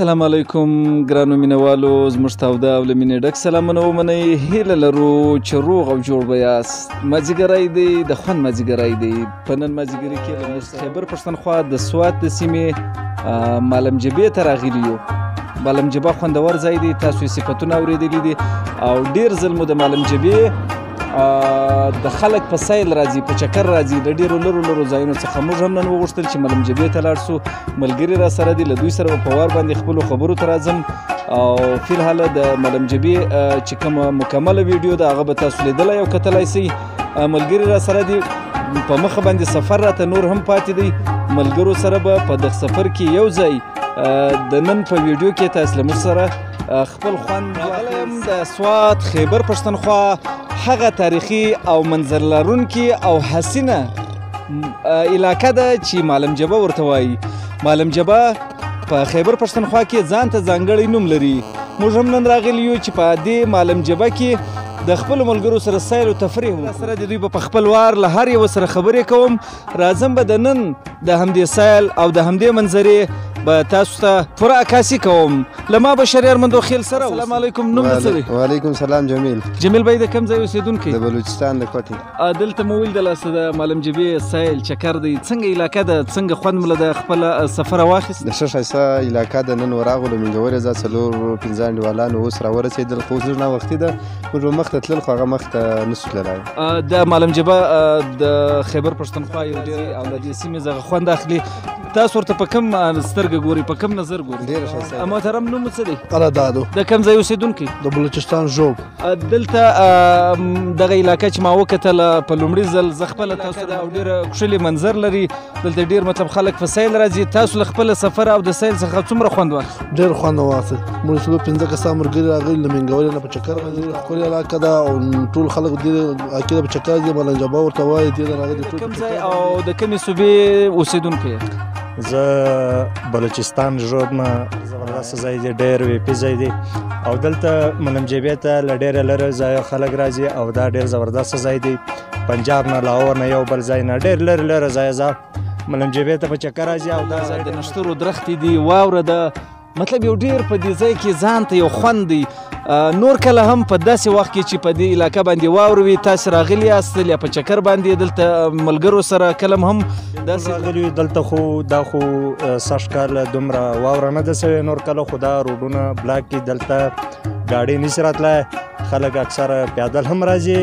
السلام علیکم ګرانو مینوالو زموږ تاوده او له مینې ډک سلامونه ومنئ هیله لرو چې روغ او جوړ به یاست مازدیګری دی د خوند مازدیګری دی په نن مازدیګري کې له موږ خیبر پښتونخوا د سوات د سیمې مالم جبې ته راغلي یو مالم جبه خوندور ځای دی تاسو یې صفتونه اورېدلي دي او ډېر ځل مو د مالم جبې د خلک په سیل راځي په چکر راځي د ډېرو لرو لرو ځایونو څخه موږ هم نن وغوښتل چې مالم جبې ته لاړ شو ملګري را سره دي له دوی سره به په وار باندې خپلو خبرو ته راځم او فی الحال د مالم جبې چې کومه مکمله ویډیو ده هغه به تاسو لیدلی او کتلی سئ ملګري را سره دي په مخه باندې سفر راته نور هم پاتې دی ملګرو سره به په دغه سفر کې یو ځای د نن په ویډیو کې تاسو له موږ سره خپل خوند واخلم د سوات خیبر پښتونخوا هغه تاریخي او منظر لرونکي او حسینه علاقه ده چې مالم جبه ورته وایي مالم جبه په خیبر پښتونخوا کې ځان ته ځانګړی نوم لري موږ هم نن راغلي یو چې په دې مالم جبه کې د خپلو ملګرو سره سیل او تفریح سره د دوی به په خپل وار له هر یو سره خبرې کوم راځم به د نن د همدې سیل او د همدې منظرې به تاسو ته پوره عکاسي کوم له ما به شریار مندو خیل سره السلام علیکم نوم دې څه دی وعلیکم سلام جمیل بھائی د کوم ځای اوسېدونکی د بلوچستان د کوټې دلته مو ویل دلاسه د مالم جبې سیل چکر دی څنګه علاقه ده څنګه خوند مو له خپله سفره واخیست د ښه ښایسته علاقه ده نن وراغلو منګورې زه څلور پنځه انډیوالانو اوس راورسېدل خو اوس ناوختي ده موږ به مخته تلل خو هغه مخته نسو تللی د مالم جبه د خیبر پښتونخوا یو ډېر او د دې سیمې څخه خوند اخلي تاسو ورته په کوم سترګه ګورئ په کوم نظر ګورئ ډېره ښایسته محترم نوم مو څه دی قلعهدادو د کوم ځای اوسېدونکی د بلوچستان ژوب دلته دغه علاقه چې ما وکتله په لومړي ځل زه خپله تاسو ته او ډېره ښکلي منظر لري دلته ډېر مطلب خلک په سیل راځي تاسو له خپله سفر او د سیل څخه څومره خوند واخیست ډېر خوند واخیست موږ څلور پنځه کسان ملګري راغلي له منګورې نه په چکر باندې ښکلې علاقه ده او ټول خلک دې عقیده په چکر دي مالم جبه ورته وایي دې نه راغلي کوم ځای او د کومې صوبې اوسېدونکی زه بلوچستان ژوب نه زبردست ځای دی ډېر ویپي ځای دی او دلته مالم جبې ته له ډېره لرې ځایه خلک راځي او دا ډېر زبردست ځای دی پنجاب نه لاهور نه یو بل ځای نه ډېر لرې لرې ځایه زه مالم جبې ته په چکر راځي او دا ځای د نښترو درختې دي واوره ده مطلب یو ډېر په دې ځای کې ځان ته یو خوند دی نور کله هم په داسې وخت کې چې په دې علاقه باندې واوره وي تاسې راغلي یاست یا په چکر باندې دلته ملګرو سره کله هم داسې راغلي دا خو سږ کال دومره واوره نه ده سوې نور کله خو دا روډونه بلاک دي دلته ګاډۍ نشي راتلی خلک اکثره پیادل هم راځي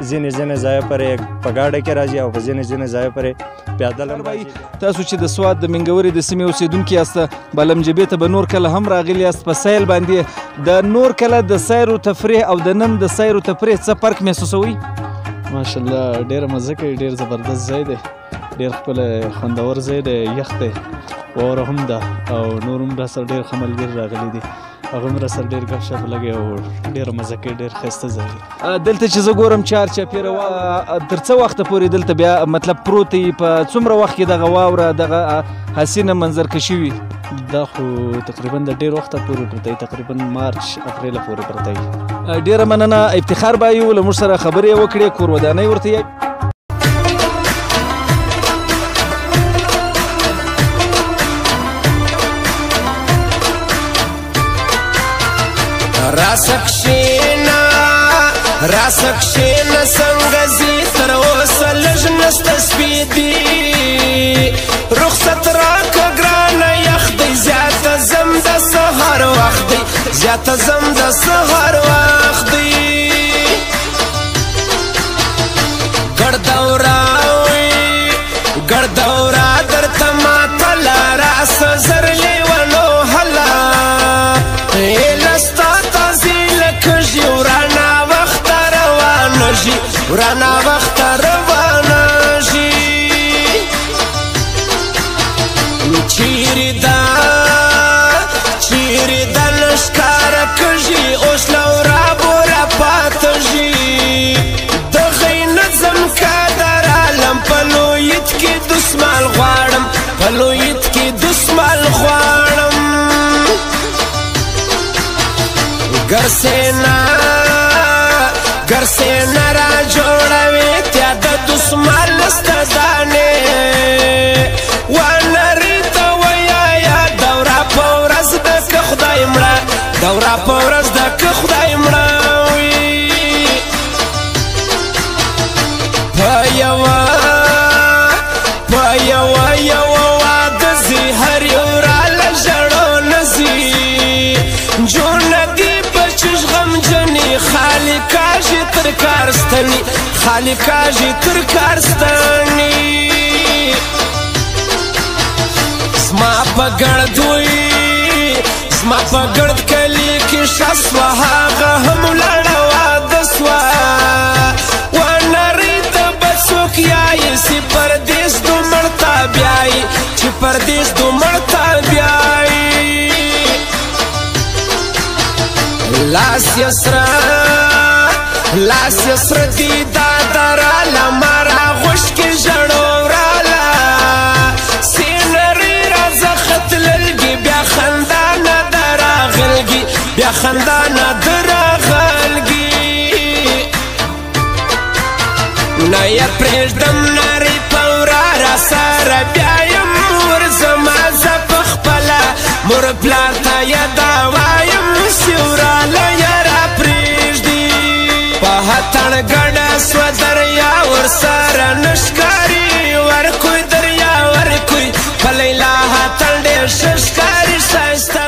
ځینې ځایه پرې په ګاډۍ کې راځي او په ځینې ځایه پرې پیادل هم راځي تاسو چې د سوات د منګورې د سیمې اوسېدونکي یاست مالم جبې ته به نور کله هم راغلي یاست په سیل باندې د نور کله د سیر و تفریح او د نن د سیر و تفریح څه فرق محسوسوئ ماشاءالله ډېره مزه کوي ډېر زبردست ځای دی ډېر ښکلی خوندور ځای دی یخ دی واوره هم ده او نور هم راسره ډېر ښه ملګري راغلي دي هغه هم راسره ډېر ګپ شپ لګوي او ډېره مزه کوي ډېر ښایسته ځای دی دلته چې زه ګورم چار چاپېره تر څه وخته پورې دلته بیا مطلب پروت دی په څومره وخت کې دغه واوره دغه حسینه منظرکشي وي دا خو تقریبا د ډېر وخته پورې پرته وي تقریبا مارچ اپریل پورې پرته وي ډېره مننه افتخار بایو له موږ سره خبرې وکړې کور ودانۍ ورته راسه کښېنه څنګه ځي تر اوسه لږ نسته سپېدې رخصت راکه ګرانه یخ دی زیاته ځم د سهار وخت دی زیاته ځم د سهار وخت دی ګردورا درته ماتله راسه زر لیونو هله لستا تازي لکه ژي ورانه وخت روانه شي چیرې دا لښکر ګرسینا را جوړوي تیا د دسمال نسته دانې وانري ته ویایا دورا په ورځ د که خدای مړه دورا په ورځ د که خدای مړه وي په یوه واده ځي هر یو راله ژړو نه ځي جوړ دي بچش غمجنې خالي کاږي تر کارستني خالي کاږي تر کارستني زما په ګړد وي زما په ګړد کلي کې ښه سوه هغه هم ولاړه واده سوه ونرۍ ته به څوک یایي چې پردیس دو مړ ته بیایي چې پردیس دو مړ ته بیایي لاس یې سره دي دا دراله ما راغوښکې ژړو وراله سینري راځه ختللګي بیا خندا نه ده راغلګي بیا خندا نه ده راغلګي نه یې پرېږدم نرۍ په وراره سره بیا یم ورځمه زه په خپله مور پلار ته یې دا وایم سیوراله یې راپرېږدي په هتڼ ګډه سوه دریا ورسره نه ښکاري ورکوی دریا ورکوی په لیلا هتڼ ډېر ښه ښکاري ښایسته